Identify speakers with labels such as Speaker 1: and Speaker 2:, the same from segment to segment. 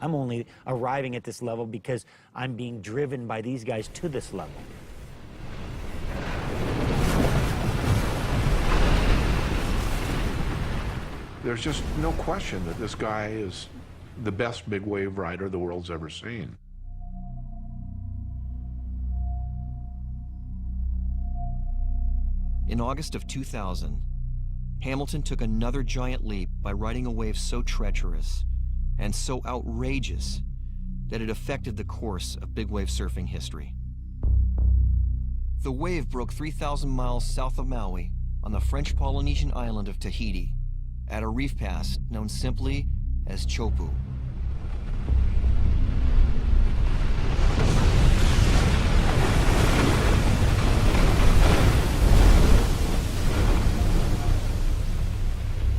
Speaker 1: I'm only arriving at this level because I'm being driven by these guys to this level.
Speaker 2: There's just no question that this guy is the best big wave rider the world's ever seen.
Speaker 3: In August of 2000, Hamilton took another giant leap by riding a wave so treacherous and so outrageous that it affected the course of big wave surfing history. The wave broke 3,000 miles south of Maui on the French Polynesian island of Tahiti at a reef pass known simply as Chopu.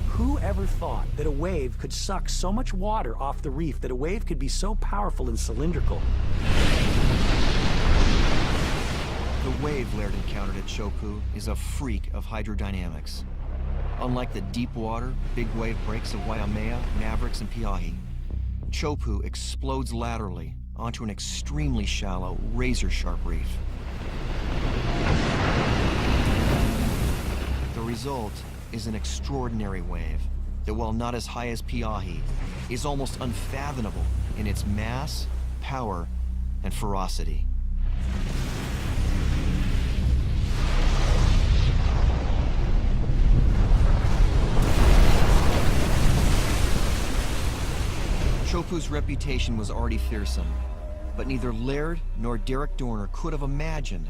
Speaker 4: Who ever thought that a wave could suck so much water off the reef, that a wave could be so powerful and cylindrical?
Speaker 3: The wave Laird encountered at Chopu is a freak of hydrodynamics. Unlike the deep water, big wave breaks of Waimea, Mavericks, and Piahi, Chopu explodes laterally onto an extremely shallow, razor-sharp reef. The result is an extraordinary wave that, while not as high as Piahi, is almost unfathomable in its mass, power, and ferocity. Chopu's reputation was already fearsome, but neither Laird nor Derek Dorner could have imagined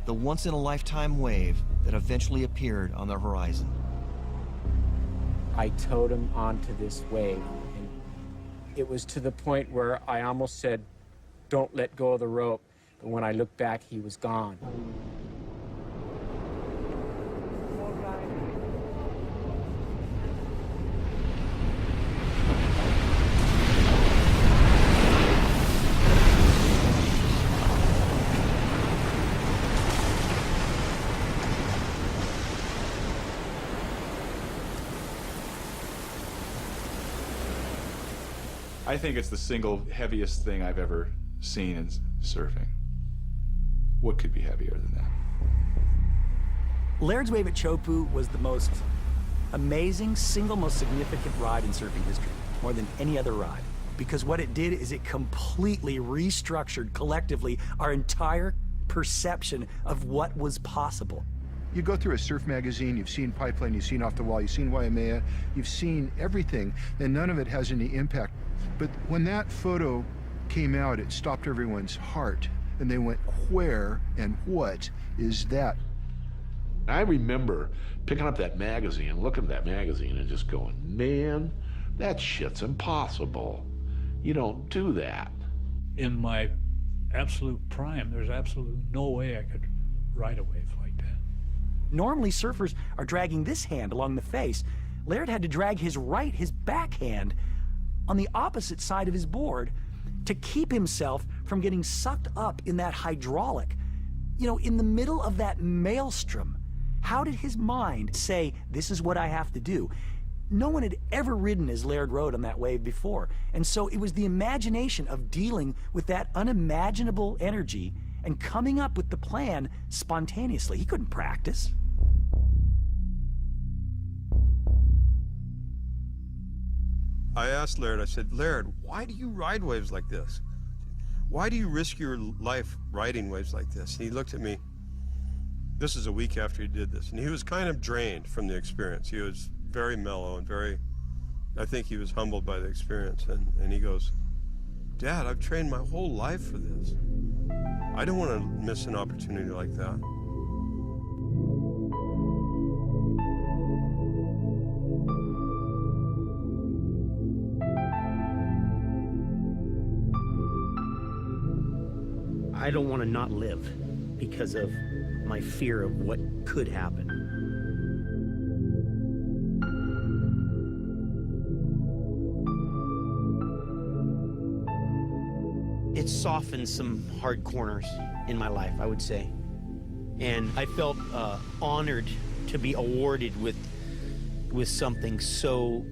Speaker 3: the once-in-a-lifetime wave that eventually appeared on the horizon.
Speaker 5: I towed him onto this wave, and it was to the point where I almost said, "Don't let go of the rope." But when I looked back, he was gone.
Speaker 6: I think it's the single heaviest thing I've ever seen in surfing. What could be heavier than that?
Speaker 4: Laird's wave at Chopu was the most amazing, single most significant ride in surfing history, more than any other ride. Because what it did is it completely restructured collectively our entire perception of what was possible.
Speaker 7: You go through a surf magazine, you've seen Pipeline, you've seen Off the Wall, you've seen Waimea, you've seen everything, and none of it has any impact. But when that photo came out, it stopped everyone's heart, and they went, where and what is that?
Speaker 2: I remember picking up that magazine, looking at that magazine, and just going, man, that shit's impossible. You don't do that.
Speaker 8: In my absolute prime, there's absolutely no way I could ride a wave like that.
Speaker 4: Normally, surfers are dragging this hand along the face. Laird had to drag his backhand, on the opposite side of his board to keep himself from getting sucked up in that hydraulic. You know, in the middle of that maelstrom, how did his mind say, this is what I have to do? No one had ever ridden as Laird rode on that wave before. And so it was the imagination of dealing with that unimaginable energy and coming up with the plan spontaneously. He couldn't practice.
Speaker 9: I asked Laird, I said, Laird, why do you ride waves like this? Why do you risk your life riding waves like this? And he looked at me. This is a week after he did this, and he was kind of drained from the experience. He was very mellow and I think he was humbled by the experience. And he goes, Dad, I've trained my whole life for this. I don't want to miss an opportunity like that.
Speaker 1: I don't want to not live because of my fear of what could happen. It softened some hard corners in my life, I would say. And I felt honored to be awarded with something so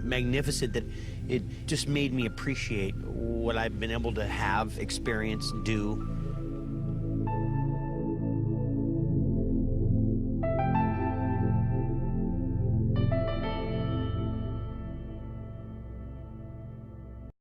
Speaker 1: magnificent that it just made me appreciate what I've been able to have, experience, do.